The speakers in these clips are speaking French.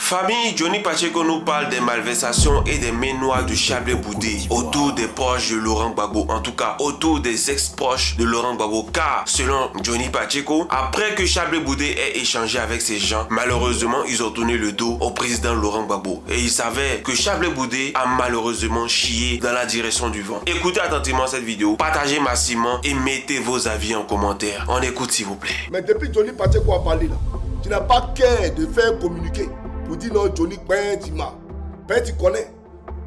Famille Johnny Pacheco nous parle des malversations et des mains noires de Chablé Boudé autour des proches de Laurent Gbagbo, en tout cas autour des ex-proches de Laurent Gbagbo, car selon Johnny Pacheco, après que Chablé Boudé ait échangé avec ces gens, malheureusement ils ont tourné le dos au président Laurent Gbagbo et ils savaient que Chablé Boudé a malheureusement chié dans la direction du vent. Écoutez attentivement cette vidéo, partagez massivement et mettez vos avis en commentaire. On écoute s'il vous plaît. Mais depuis Johnny Pacheco a parlé là, tu n'as pas qu'à de faire communiquer pour dire non Johnny, ben tu connais.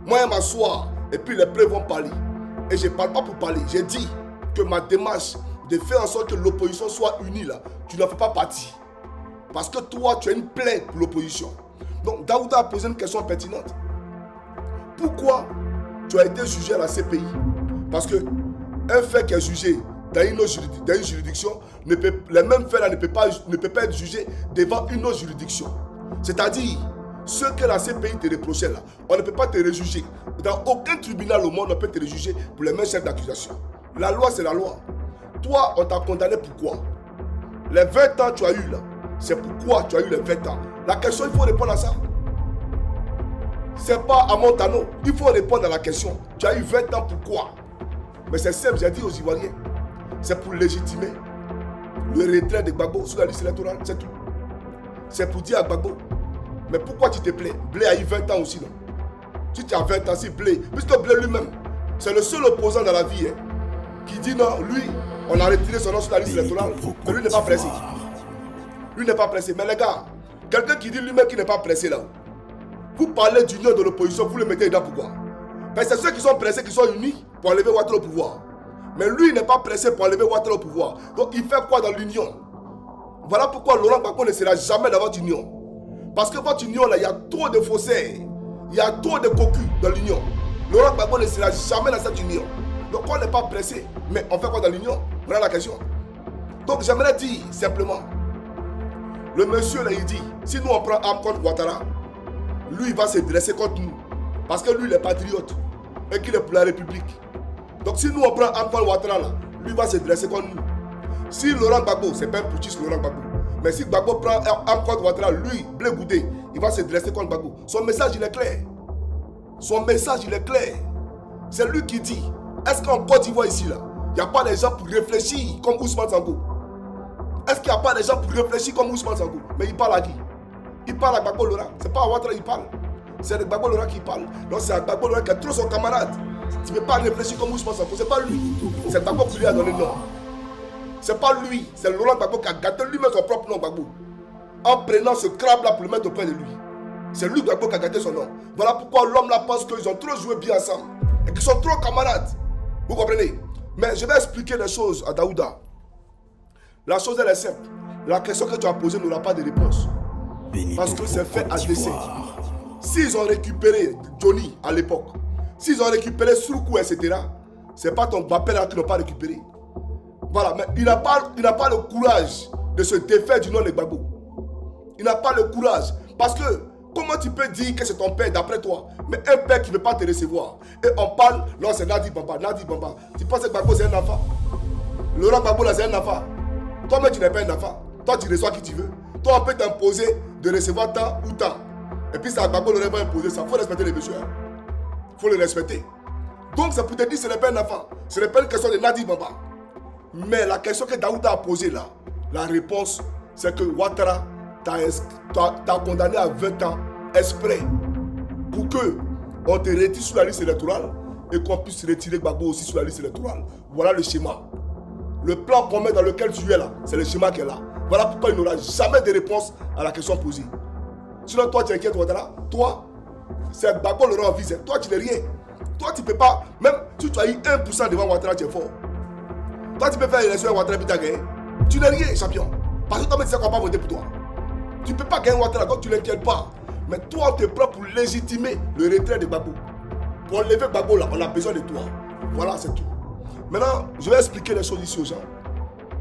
Moi je m'assois et puis les preuves vont parler. Et je ne parle pas pour parler, j'ai dit que ma démarche de faire en sorte que l'opposition soit unie là, tu n'en fais pas partie. Parce que toi tu as une plaie pour l'opposition. Donc Daouda a posé une question pertinente. Pourquoi tu as été jugé à la CPI? Parce que un fait qui est jugé dans une juridiction, les mêmes faits là ne peut pas être jugé devant une autre juridiction. C'est-à-dire, ce que la CPI te reprochait là, on ne peut pas te rejuger. Dans aucun tribunal au monde, on peut te rejuger pour les mêmes chefs d'accusation. La loi, c'est la loi. Toi, on t'a condamné pourquoi? Les 20 ans que tu as eu là, c'est pourquoi tu as eu les 20 ans. La question, il faut répondre à ça. C'est pas à Montano. Il faut répondre à la question. Tu as eu 20 ans, pourquoi? Mais c'est simple, j'ai dit aux Ivoiriens. C'est pour légitimer le retrait de Gbagbo sur la liste électorale, c'est tout. C'est pour dire à Gbagbo, mais pourquoi tu te plais? Blé a eu 20 ans aussi, non? Si tu as 20 ans, si Blé, puisque Blé lui-même, c'est le seul opposant dans la vie qui dit non, lui, on a retiré son nom sur la liste électorale, mais lui n'est pas pressé. Lui n'est pas pressé. Mais les gars, quelqu'un qui dit lui-même qu'il n'est pas pressé là, vous parlez d'union de l'opposition, vous le mettez dedans pourquoi? Ben, c'est ceux qui sont pressés qui sont unis pour enlever Ouattara au pouvoir. Mais lui, il n'est pas pressé pour enlever Ouattara au pouvoir. Donc il fait quoi dans l'union? Voilà pourquoi Laurent Gbagbo ne sera jamais dans votre union. Parce que votre union, là, il y a trop de faussaires. Il y a trop de cocus dans l'union. Laurent Gbagbo ne sera jamais dans cette union. Donc on n'est pas pressé. Mais on fait quoi dans l'union? Voilà la question. Donc j'aimerais dire simplement, le monsieur là, il dit, si nous on prend arme contre Ouattara, lui il va se dresser contre nous. Parce que lui il est patriote et qu'il est pour la République. Donc si nous on prend arme contre Ouattara là, lui va se dresser contre nous. Si Laurent Gbagbo, c'est pas un putschiste Laurent Gbagbo, mais si Gbagbo prend arme contre Ouattara, lui, Blé Boudé, il va se dresser contre Gbagbo. Son message il est clair. Son message il est clair. C'est lui qui dit, est-ce qu'en Côte d'Ivoire ici là, il n'y a pas des gens pour réfléchir comme Ousmane Sango? Est-ce qu'il n'y a pas des gens pour réfléchir comme Ousmane Sango? Mais il parle à qui? Il parle à Gbagbo Laurent. C'est pas à Ouattara il parle. C'est à Gbagbo Laurent qui parle. Donc c'est à Gbagbo Laurent qui a trop son camarade. Tu ne peux pas réfléchir comme Ousmane Sango. C'est pas lui. C'est Gbagbo qui lui a donné le nom. C'est pas lui, c'est Laurent Gbagbo qui a gâté lui-même son propre nom Gbagbo. En prenant ce crabe là pour le mettre auprès de lui. C'est lui Gbagbo qui a gâté son nom. Voilà pourquoi l'homme là pense qu'ils ont trop joué bien ensemble. Et qu'ils sont trop camarades. Vous comprenez? Mais je vais expliquer les choses à Daouda. La chose elle est simple. La question que tu as posée n'aura pas de réponse. Parce que c'est fait à dessein. S'ils ont récupéré Johnny à l'époque, s'ils ont récupéré Soukou, etc., c'est pas ton Bappé là qui n'ont pas récupéré. Voilà, mais il n'a pas le courage de se défaire du nom de Gbagbo. Il n'a pas le courage. Parce que, comment tu peux dire que c'est ton père d'après toi, mais un père qui ne veut pas te recevoir? Et on parle, non, c'est Nadi Bamba, Nadi Bamba. Tu penses que Gbagbo c'est un enfant? Laurent Gbagbo là c'est un enfant. Toi-même tu n'es pas un enfant. Toi tu reçois qui tu veux. Toi on peut t'imposer de recevoir tant ou tant. Et puis ça, Gbagbo Laurent va imposer ça. Il faut respecter les messieurs. Il faut le respecter. Donc c'est pour te dire que ce n'est pas un enfant. Ce n'est pas une question de Nadi Bamba. Mais la question que Daouda a posée là, la réponse, c'est que Ouattara t'a condamné à 20 ans exprès pour que on te retire sur la liste électorale et qu'on puisse retirer Gbagbo aussi sur la liste électorale. Voilà le schéma. Le plan commun dans lequel tu es là, c'est le schéma qui est là. Voilà pourquoi il n'aura jamais de réponse à la question posée. Sinon toi tu inquiètes Ouattara, toi, c'est Gbagbo le rend en vie, toi tu n'es rien. Toi tu ne peux pas, même si tu as eu 1% devant Ouattara, tu es fort. Toi, tu peux faire l'élection à Ouattara et tu as gagné. Tu n'es rien, champion. Parce que toi, tu sais qu'on va pas voter pour toi. Tu ne peux pas gagner Ouattara, donc tu n'inquiètes pas. Mais toi, on te prend pour légitimer le retrait de Gbagbo. Pour enlever Gbagbo, là, on a besoin de toi. Voilà, c'est tout. Maintenant, je vais expliquer les choses ici aux gens.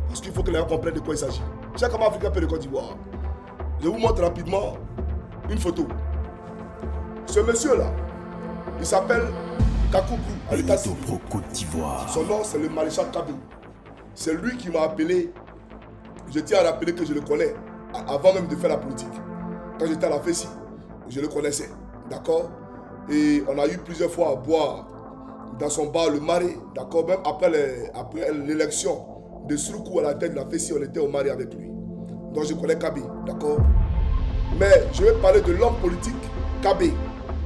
Parce qu'il faut que les gens comprennent de quoi il s'agit. Chaque homme africain peut le Côte d'Ivoire. Je vous montre rapidement une photo. Ce monsieur-là, il s'appelle Kakoubou à l'état civil. Son nom, c'est le maréchal Kabou. C'est lui qui m'a appelé. Je tiens à rappeler que je le connais avant même de faire la politique. Quand j'étais à la FESI, je le connaissais, d'accord? Et on a eu plusieurs fois à boire dans son bar, le Marais, d'accord? Même après l'élection de Suruku à la tête de la FESI, on était au Marais avec lui. Donc je connais Kabé, d'accord? Mais je vais parler de l'homme politique Kabé,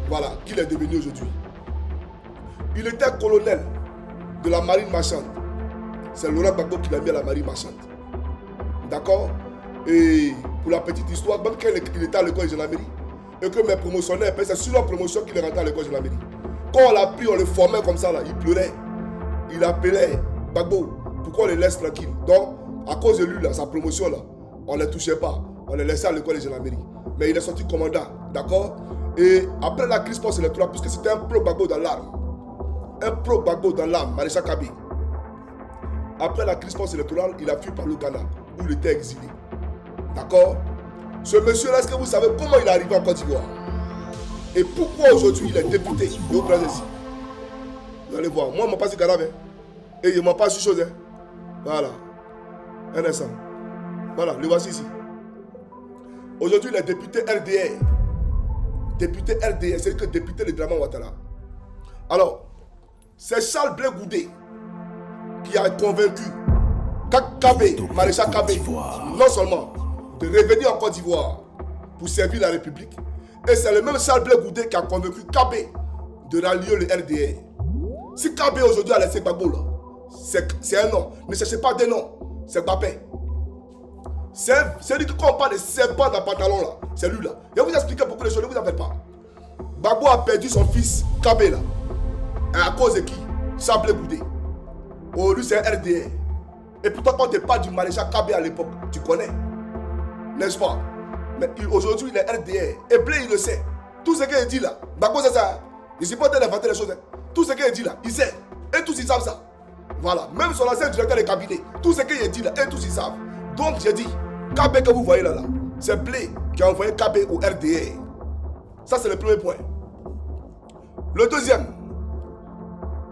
voilà, qu'il est devenu aujourd'hui. Il était colonel de la marine marchande. C'est Laurent Gbagbo qui l'a mis à la marine marchande. D'accord? Et pour la petite histoire, même quand il était à l'école de gendarmerie, et que mes promotionnaires, c'est sur la promotion qu'il est rentré à l'école de gendarmerie. Quand on l'a pris, on le formait comme ça, là, il pleurait. Il appelait Gbagbo, pourquoi on les laisse tranquilles? Donc, à cause de lui, là, sa promotion, là, on ne les touchait pas. On les laissait à l'école de gendarmerie. Mais il est sorti commandant, d'accord? Et après la crise post-électorale, puisque c'était un pro-Gbagbo dans l'arme, Maréchal Kabé. Après la crise post-électorale, il a fui par le Ghana, où il était exilé. D'accord? Ce monsieur-là, est-ce que vous savez comment il est arrivé en Côte d'Ivoire? Et pourquoi aujourd'hui il est député de haut ici? Vous allez voir, moi, je ne m'en passe du Ghana, et je ne m'en passe sur chose. Voilà. Un instant. Voilà, le voici ici. Aujourd'hui, il est député RDR. Député RDR, c'est que député de Draman Ouattara. Alors, c'est Charles Blé Goudé qui a convaincu Kabé, Maréchal Kabé, non seulement de revenir en Côte d'Ivoire pour servir la République, et c'est le même Charles Blé Goudé qui a convaincu Kabé de rallier le RDR. Si Kabé aujourd'hui a laissé Gbagbo là, c'est un nom. Ne cherchez pas des noms, c'est Mbappé. C'est lui qui, quand on parle de serpent dans le pantalon là, c'est lui là. Je vais vous expliquer pourquoi les choses, ne vous en faites pas. Gbagbo a perdu son fils Kabé là. Et à cause de qui? Charles Blé Goudé. Oh, lui c'est un RDR. Et pourtant quand tu parles du maréchal Kabé à l'époque, tu connais. N'est-ce pas? Mais aujourd'hui il est RDR. Et Blé il le sait. Tout ce qu'il dit là, Gbagbo c'est ça. Il ne s'est pas d'inventer les choses. Tout ce qu'il dit là, il sait. Et tous ils savent ça. Voilà. Même son ancien directeur des cabinets, tout ce qu'il dit là, et tous ils savent. Donc j'ai dit, Kabé que vous voyez là, c'est Blé qui a envoyé Kabé au RDR. Ça c'est le premier point. Le deuxième,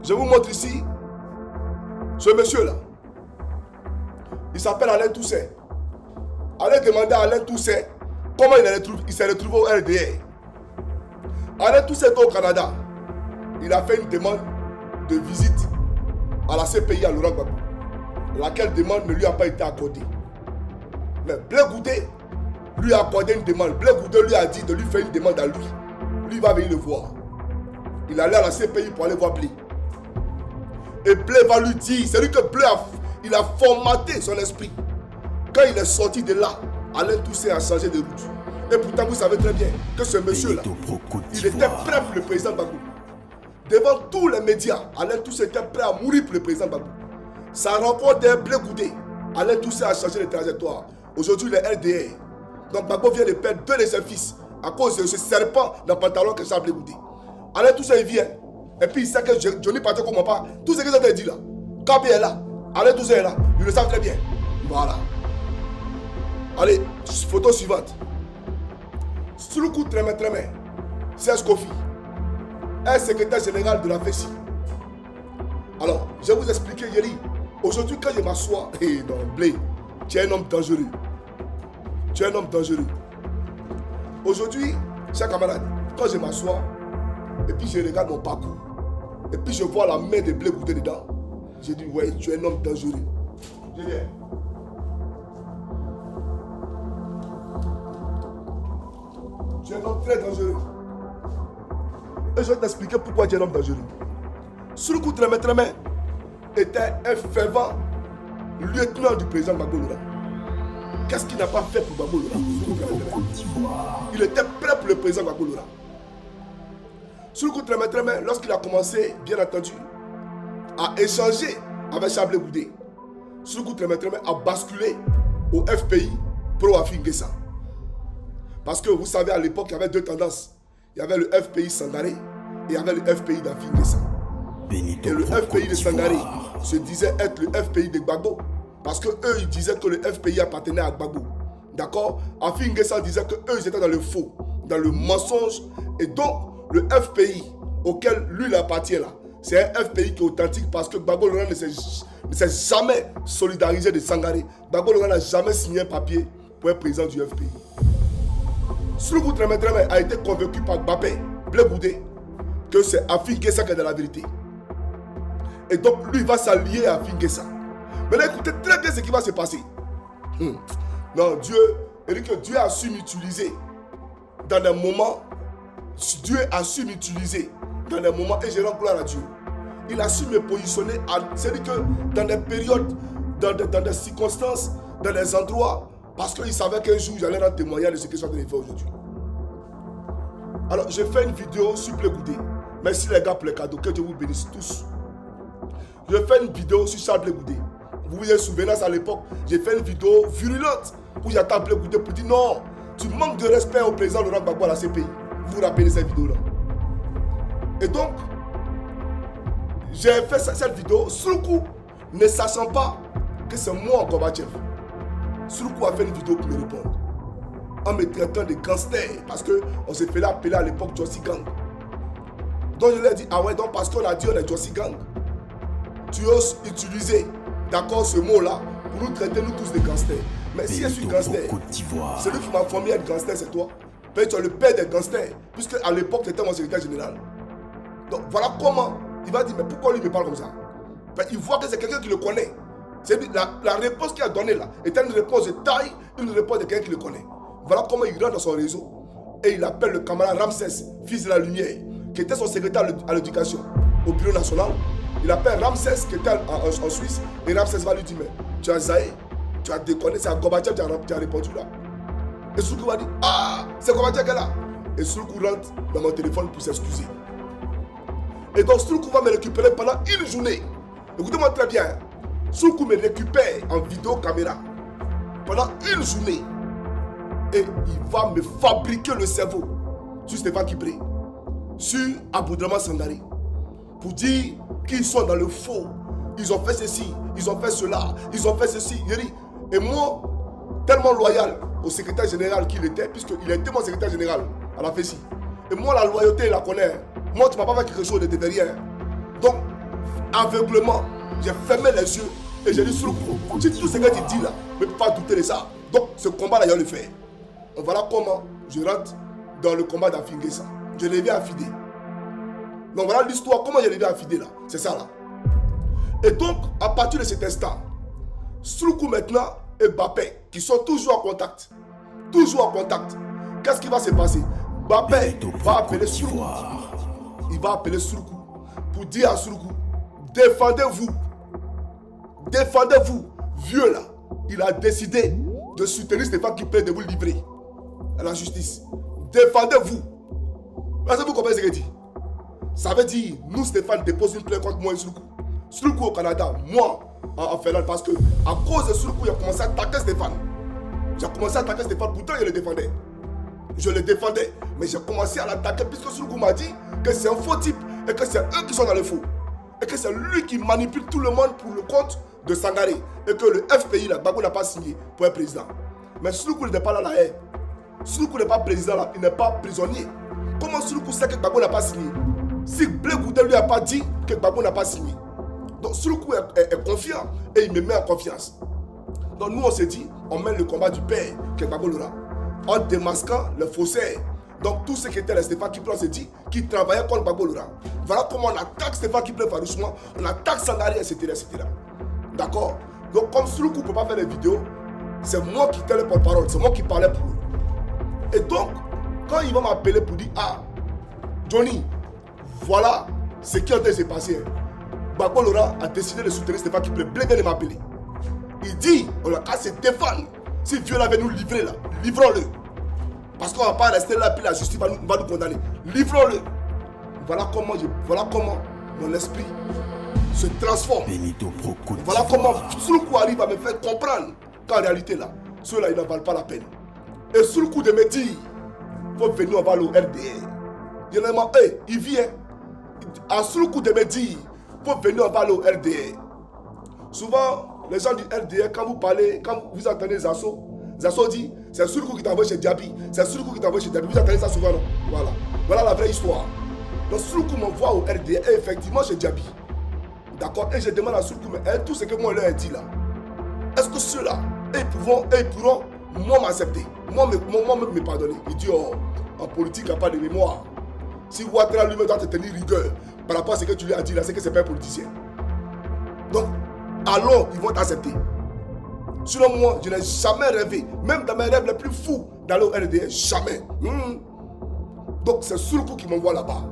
je vous montre ici ce monsieur là. Il s'appelle Alain Toussaint. Allez demander à Alain Toussaint comment il s'est retrouvé au RDR. Alain Toussaint est au Canada. Il a fait une demande de visite à la CPI à Laurent Gbagbo. Laquelle demande ne lui a pas été accordée. Mais Blé Goudé lui a accordé une demande. Blé Goudé lui a dit de lui faire une demande à lui. Lui il va venir le voir. Il allait à la CPI pour aller voir Blé. Et Blé va lui dire, c'est lui que Blé il a formaté son esprit. Quand il est sorti de là, Alain Toussaint a changé de route. Et pourtant vous savez très bien que ce monsieur-là, il était prêt pour le président Gbagbo. Devant tous les médias, Alain Toussaint était prêt à mourir pour le président Gbagbo. Sa rencontre de Blé Goudé, Alain Toussaint a changé de trajectoire. Aujourd'hui, il est RDR. Donc Gbagbo vient de perdre deux de ses fils à cause de ce serpent dans le pantalon que Charles Blé Goudé. Alain Toussaint, il vient. Et puis il sait que Johnny Pacheco comprend pas. Tout ce qu'ils ont dit là. Kabé est là. Alain Toussaint est là. Ils le savent très bien. Voilà. Allez, photo suivante. Suruku Tremé, Serge Kofi, un secrétaire général de la FESI. Alors, je vais vous expliquer, Yeri. Aujourd'hui, quand je m'assois, non, Blé, tu es un homme dangereux. Tu es un homme dangereux. Aujourd'hui, chers camarades, quand je m'assois, et puis je regarde mon parcours, et puis je vois la main de Blé Goudé dedans, je dis, ouais, tu es un homme dangereux. Je viens. Tu es un homme très dangereux. Et je vais t'expliquer pourquoi tu es un homme dangereux. Suruku Tremé était un fervent lieutenant du président Gbagbo Laurent. Qu'est-ce qu'il n'a pas fait pour Gbagbo Laurent? Il était prêt pour le président Gbagbo Laurent. Suruku Tremé, lorsqu'il a commencé, bien entendu, à échanger avec Charles Blé Goudé, Suruku Tremé a basculé au FPI pro-Afi N'Guessan. Parce que vous savez, à l'époque, il y avait deux tendances. Il y avait le FPI Sangaré et il y avait le FPI d'Afi N'Guessan. Et le FPI de Sangaré se disait être le FPI de Gbagbo. Parce qu'eux, ils disaient que le FPI appartenait à Gbagbo. D'accord? Afi N'Guessan disait qu'eux, ils étaient dans le faux, dans le mensonge. Et donc, le FPI auquel lui, il appartient là, c'est un FPI qui est authentique parce que Gbagbo Laurent ne s'est jamais solidarisé de Sangaré. Gbagbo Laurent n'a jamais signé un papier pour être président du FPI. Souloukou Tremé a été convaincu par Mbappé, Blé Goudé, que c'est Afin Guessa qui est dans la vérité. Et donc, lui, il va s'allier à Afin Guessa. Maintenant, écoutez très bien ce qui va se passer. Non, Dieu a su m'utiliser dans des moments. Dieu a su m'utiliser dans des moments et je rends gloire à Dieu. Il a su me positionner, c'est-à-dire que dans des périodes, dans des circonstances, dans des endroits, parce qu'il savait qu'un jour j'allais rendre témoignage de ce que je suis en train de faire aujourd'hui. Alors, j'ai fait une vidéo sur Blé Goudé. Merci les gars pour les cadeaux, que Dieu vous bénisse tous. J'ai fait une vidéo sur Charles Blé Goudé. Vous vous souvenez, à l'époque, j'ai fait une vidéo virulente où j'attends Blé Goudé pour dire non, tu manques de respect au président Laurent Gbagbo à la CPI. Vous vous rappelez cette vidéo-là? Et donc, j'ai fait cette vidéo sur le coup, ne sachant pas que c'est moi Gorbatchev. Souloukou a fait une vidéo pour me répondre. En me traitant de gangster. Parce qu'on s'est fait appeler à l'époque Jossi Gang. Donc je lui ai dit, ah ouais, donc parce qu'on a dit on est Jossi Gang, tu oses utiliser, d'accord, ce mot-là, pour nous traiter nous tous de gangsters. Mais si je suis gangster, celui qui m'a formé à être gangster, c'est toi. Peut-être tu es le père des gangsters, puisque à l'époque tu étais mon secrétaire général. Donc voilà comment il va dire, mais pourquoi lui me parle comme ça? Ben, il voit que c'est quelqu'un qui le connaît. La réponse qu'il a donnée là était une réponse de taille, une réponse de quelqu'un qui le connaît. Voilà comment il rentre dans son réseau et il appelle le camarade Ramsès, fils de la lumière, qui était son secrétaire à l'éducation au bureau national. Il appelle Ramsès qui était en Suisse et Ramsès va lui dire, mais tu as zaï, tu as déconné, c'est à Gorbatchev qui a répondu là. Et Souloukou va dire, ah, c'est Gorbatchev qui est là. Et Souloukou rentre dans mon téléphone pour s'excuser. Et donc Souloukou va me récupérer pendant une journée. Écoutez-moi très bien. Souloukou me récupère en vidéo caméra pendant une journée. Et il va me fabriquer le cerveau sur Stéphane Kipré, sur Aboudraman Sangare, pour dire qu'ils sont dans le faux. Ils ont fait ceci, ils ont fait cela, ils ont fait ceci. Et moi, tellement loyal au secrétaire général qu'il était, puisqu'il était mon secrétaire général à la FESI. Et moi, la loyauté, il la connaît. Moi, tu ne m'as pas fait quelque chose de derrière. Donc, aveuglement, j'ai fermé les yeux et j'ai dit, Souloukou, si tout ce que tu dis là, ne peux pas douter de ça. Donc, ce combat-là, il va le faire. Voilà comment je rentre dans le combat d'Afin Guessa. Je l'ai vu affidé. Donc, voilà l'histoire, comment je l'ai vu affidé là. C'est ça là. Et donc, à partir de cet instant, Souloukou maintenant et Mbappé, qui sont toujours en contact. Toujours en contact. Qu'est-ce qui va se passer? Mbappé va appeler Souloukou. Il va appeler Souloukou pour dire à Souloukou, défendez-vous. Défendez-vous. Vieux là, il a décidé de soutenir Stéphane Kipré de vous livrer à la justice. Défendez-vous. Est-ce que vous comprenez ce qu'il dit? Ça veut dire, nous Stéphane dépose une plainte contre moi et Souloukou. Souloukou au Canada, moi en Finlande, parce que à cause de Souloukou, il a commencé à attaquer Stéphane. J'ai commencé à attaquer Stéphane, pourtant je le défendais. Je le défendais, mais j'ai commencé à l'attaquer puisque Souloukou m'a dit que c'est un faux type et que c'est eux qui sont dans le faux. Et que c'est lui qui manipule tout le monde pour le compte de Sangare. Et que le FPI, là, Gbagbo n'a pas signé pour être président. Mais Souloukou n'est pas là, là. Souloukou n'est pas président, là. Il n'est pas prisonnier. Comment Souloukou sait que Gbagbo n'a pas signé? Si Blé Goudé lui a pas dit que Gbagbo n'a pas signé. Donc Souloukou est confiant et il me met en confiance. Donc nous, on s'est dit, on mène le combat du père, que Gbagbo l'aura, en démasquant le faussaire. Donc tout ce qui était Stéphane Kipré, on s'est dit, qui travaillait contre Gbagbo l'aura. Voilà comment on attaque Stéphane Kipré farouchement, on attaque Sangare, etc. etc. D'accord? Donc comme Souloukou ne peut pas faire les vidéos, c'est moi qui étais le porte-parole, c'est moi qui parlais pour eux. Et donc, quand il va m'appeler pour dire, ah, Johnny, voilà ce qui a été passé. Gbagbo l'aura a décidé de soutenir Stéphane Kipré. Blé vient de m'appeler. Il dit, on a qu'à se défendre. Si Dieu l'avait nous livré là, livrons-le. Parce qu'on ne va pas rester là, puis la justice va nous condamner. Livrons-le. Voilà comment mon esprit se transforme. Voilà comment Souloukou arrive à me faire comprendre qu'en réalité là, ceux-là, ils n'en valent pas la peine. Et Souloukou de me dire, il faut venir, on va au RDR. Généralement, il vient. À Souloukou de me dire, il faut venir, on va au RDR. Souvent, les gens du RDR, quand vous parlez, quand vous entendez Zasso dit, c'est Souloukou qui t'envoie chez Diaby. C'est Souloukou qui t'envoie chez Diaby. Vous entendez ça souvent, non? Voilà. Voilà la vraie histoire. Donc Souloukou m'envoie au RDR et effectivement chez Diaby. D'accord? Et je demande à Souloukou, mais tout ce que moi leur ai dit là, est-ce que ceux-là, ils pourront Moi, m'accepter. Moi, me pardonner. Il dit, oh, en politique, il n'y a pas de mémoire. Si Ouattara lui-même doit te tenir rigueur par rapport à ce que tu lui as dit là, c'est que ce n'est pas un politicien. Donc, alors, ils vont t'accepter. Selon moi, je n'ai jamais rêvé, même dans mes rêves les plus fous, d'aller au RDR, jamais. Donc, c'est Souloukou qui m'envoie là-bas.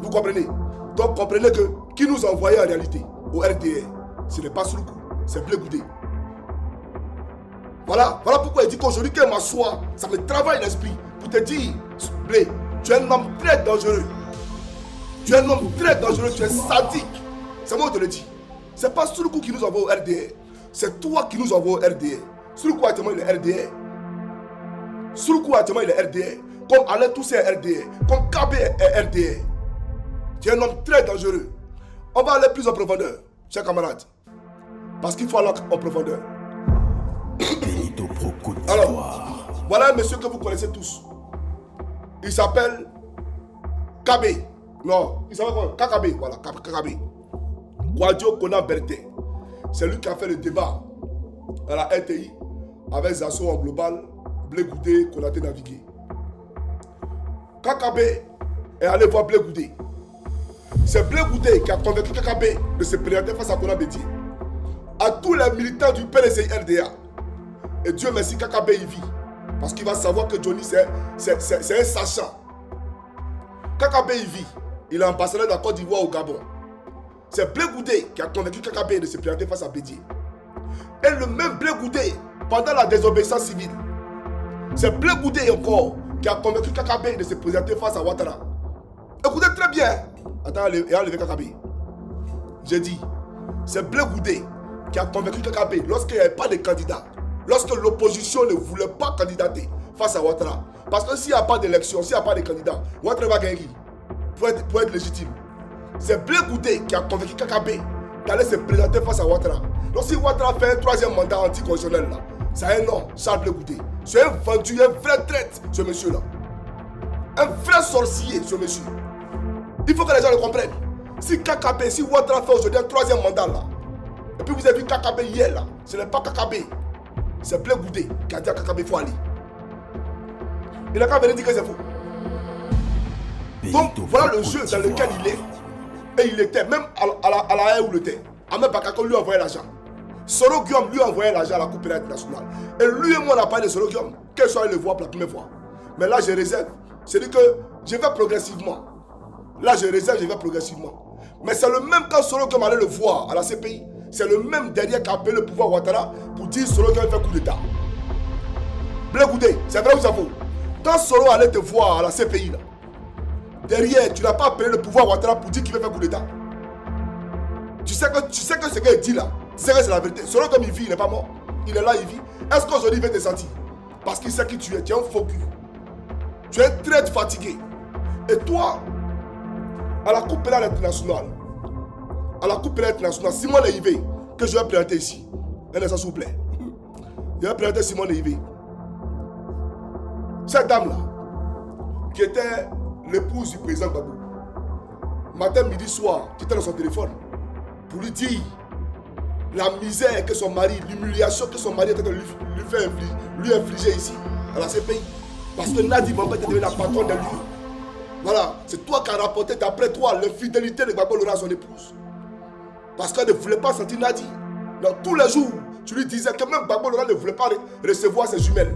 Vous comprenez? Donc, comprenez que qui nous a envoyé en réalité au RDR, ce n'est pas Souloukou, c'est Blé Goudé. Voilà pourquoi il dit qu'aujourd'hui, quand je m'assois, ça me travaille l'esprit pour te dire, Blé, tu es un homme très dangereux. Tu es un homme très dangereux, tu es sadique. C'est moi qui te le dis. Ce n'est pas Souloukou qui nous envoie au RDR. C'est toi qui nous envoie au RDR. Souloukou actuellement il est RDR. Souloukou actuellement il est RDR. Comme Alain Toussé est RDR. Comme KB est RDR. Tu es un homme très dangereux. On va aller plus en profondeur, chers camarades. Parce qu'il faut aller en profondeur. Alors, voilà un monsieur que vous connaissez tous. Il s'appelle KB. Non, il s'appelle quoi? KKB. Voilà, KKB. Kouadio Kona Berté. C'est lui qui a fait le débat à la RTI avec Zasso en global, Blé Goudé, Konaté navigué. KKB est allé voir Blé Goudé. C'est Blé Goudé qui a convaincu KKB de se présenter face à Kona Bédié. À tous les militants du PLCI RDA. Et Dieu merci, KKB y vit. Parce qu'il va savoir que Johnny c'est un sachant. KKB y vit. Il est ambassadeur de la Côte d'Ivoire au Gabon. C'est Blé Goudé qui a convaincu KKB de se présenter face à Bédié. Et le même Blé Goudé, pendant la désobéissance civile, c'est Blé Goudé encore qui a convaincu KKB de se présenter face à Ouattara. Écoutez très bien. Attends, et enlevez KKB. J'ai dit, c'est Blé Goudé qui a convaincu KKB lorsqu'il n'y avait pas de candidat, lorsque l'opposition ne voulait pas candidater face à Ouattara. Parce que s'il n'y a pas d'élection, s'il n'y a pas de candidat, Ouattara va gagner pour être légitime. C'est Blé Goudé qui a convaincu KKB d'aller se présenter face à Ouattara. Donc si Ouattara fait un troisième mandat anticonstitutionnel, là, c'est un nom, Charles Blé Goudé. C'est un vendu, un vrai traître, ce monsieur-là. Un vrai sorcier, ce monsieur. Il faut que les gens le comprennent. Si KKB, si Ouattara fait aujourd'hui un troisième mandat, là, et puis vous avez vu KKB hier, là, ce n'est pas KKB. C'est Blé Goudé qui a dit à KKB, il faut aller. Il n'a qu'à venir dire que c'est faux. Donc voilà le jeu dans lequel il est. Et il était, même à la haie où il était. Ahmed Bakako lui a envoyé l'argent. Soro Guillaume lui a envoyé l'argent à la Coupe pénale internationale. Et lui et moi on a parlé de Soro Guillaume. Quel soit le voir pour la première fois. Mais là je réserve. C'est-à-dire que je vais progressivement. Là je réserve, je vais progressivement. Mais c'est le même quand Soro Guillaume allait le voir à la CPI. C'est le même derrière qui a appelé le pouvoir Ouattara pour dire Soro Guillaume fait coup d'état. Blé Goudé, c'est vrai ou ça faux? Quand Soro allait te voir à la CPI là, derrière, tu n'as pas appelé le pouvoir Ouattara pour dire qu'il veut faire coup d'état. Tu sais que ce qu'il dit là, tu sais que c'est la vérité. Selon comme il vit, il n'est pas mort. Il est là, il vit. Est-ce qu'aujourd'hui il veut te sentir? Parce qu'il sait qui tu es. Tu es un faux cul. Tu es très fatigué. Et toi, à la Coupe pénale internationale, Simon Leïvé, que je vais présenter ici. Un instant s'il vous plaît. Je vais présenter Simon Leïvé. Cette dame là, qui était l'épouse du président Gbagbo, matin, midi, soir, qui était dans son téléphone, pour lui dire la misère que son mari, l'humiliation que son mari était en train de lui infliger ici, à la CPI. Parce que Nadi Bamba était devenu la patronne de lui. Voilà, c'est toi qui as rapporté d'après toi l'infidélité de Gbagbo Laurent à son épouse. Parce qu'elle ne voulait pas sentir Nadi. Donc tous les jours, tu lui disais que même Gbagbo Laurent ne voulait pas recevoir ses jumelles.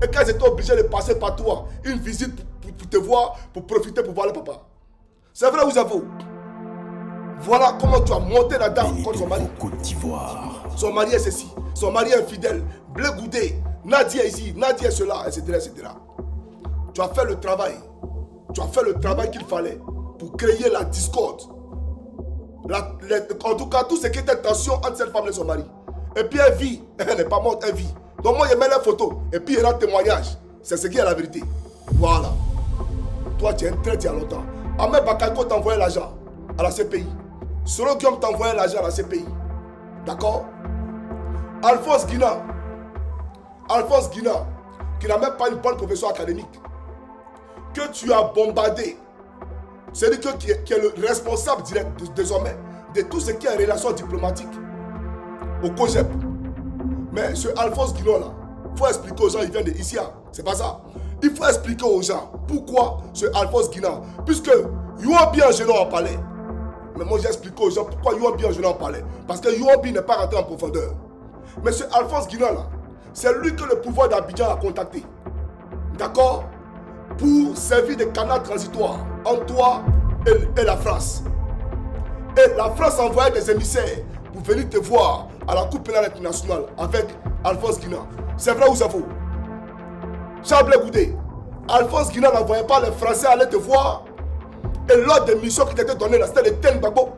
Et qu'elles étaient obligées de passer par toi, une visite pour te voir, pour profiter, pour voir le papa. C'est vrai ou c'est faux? Voilà comment tu as monté la dame contre son mari. Son mari est ceci, son mari est infidèle, Blé Goudé, Nadia est ici, Nadia est cela, etc., etc. Tu as fait le travail. Tu as fait le travail qu'il fallait pour créer la discorde. En tout cas, tout ce qui était tension entre cette femme et son mari. Et puis elle vit, elle n'est pas morte, elle vit. Donc moi, je mets les photos et puis il rend témoignage. C'est ce qui est la vérité. Voilà. Toi, tu es un traître il y a longtemps. Ahmed Bakako t'a envoyé l'argent à la CPI. Soro Guillaume t'a envoyé l'argent à la CPI. D'accord? Alphonse Guina, qui n'a même pas une bonne profession académique, que tu as bombardé, c'est-à-dire qui est le responsable direct désormais de tout ce qui est relation diplomatique au COGEP. Mais ce Alphonse Guina là, Il faut expliquer aux gens, ils viennent d'ici. C'est pas ça. Il faut expliquer aux gens pourquoi ce Alphonse Guinain, puisque Yoabi Angelo en parlait. Mais moi j'explique aux gens pourquoi Yoabi Angelo en parlait. Parce que Yoabi n'est pas rentré en profondeur. Mais ce Alphonse Guinain là, c'est lui que le pouvoir d'Abidjan a contacté. D'accord? Pour servir de canal transitoire entre toi et la France. Et la France envoyait des émissaires pour venir te voir à la Cour pénale internationale avec Alphonse Guinain. C'est vrai ou c'est faux? Chablé Goudé, Alphonse Guinain n'envoyait pas les Français aller te voir. Et l'ordre de mission qui t'était donné là, c'était Etienne Gbagbo.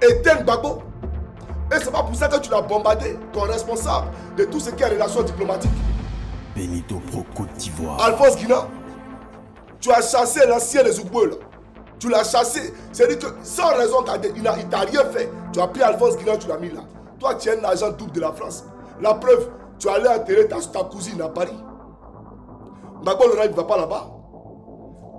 Etienne Gbagbo. Et c'est pas pour ça que tu l'as bombardé, ton responsable de tout ce qui est relations diplomatiques. Benito Pro Côte d'Ivoire. Alphonse Guinain, tu as chassé l'ancien des Ougoueux là. Tu l'as chassé. C'est-à-dire que sans raison, il t'a rien fait. Tu as pris Alphonse Guinain, tu l'as mis là. Toi, tu es un agent double de la France. La preuve, tu allais enterrer ta cousine à Paris. Gbagbo le il ne va pas là-bas.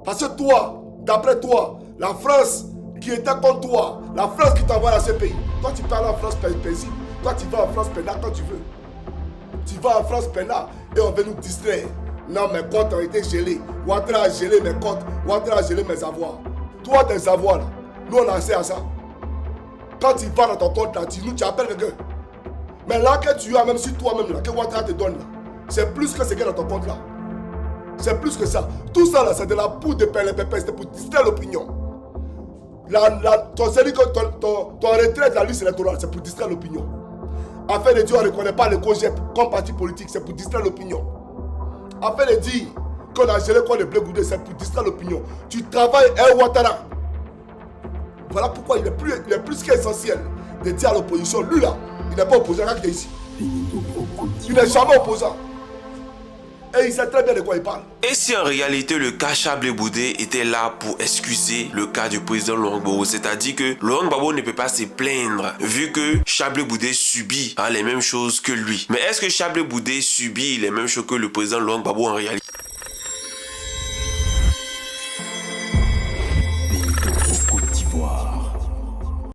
Parce que toi, d'après toi, la France qui était contre toi, la France qui t'envoie dans ce pays, toi tu parles en France paisible, toi tu vas en France pénale quand tu veux. Tu vas en France pénale et on veut nous distraire. Non, mes comptes ont été gelés. Ouattara a gelé mes comptes, Ouattara a gelé mes avoirs. Toi, tes avoirs là, nous on a accès à ça. Quand tu vas dans ton compte là, tu appelles quelqu'un. Mais là que tu as, même si toi-même là, que Ouattara te donne là, c'est plus que ce qu'il y a dans ton compte là. C'est plus que ça. Tout ça là, c'est de la poudre de perlépépé, c'était pour distraire l'opinion. Ton retrait de la liste électorale, c'est pour distraire l'opinion. Afin de dire on ne reconnaît pas le COGEP comme parti politique, c'est pour distraire l'opinion. Afin de dire qu'on a géré quoi le Blé Goudé, c'est pour distraire l'opinion. Tu travailles à Ouattara. Voilà pourquoi il est plus qu'essentiel de dire à l'opposition, lui là, il n'est pas opposant, regarde ici. Il n'est jamais opposant. Et il sait très bien de quoi il parle. Et si en réalité le cas Chablé Boudé était là pour excuser le cas du président Laurent Gbagbo, c'est-à-dire que Laurent Gbagbo ne peut pas se plaindre vu que Chablé Boudé subit les mêmes choses que lui. Mais est-ce que Chablé Boudé subit les mêmes choses que le président Laurent Gbagbo en réalité?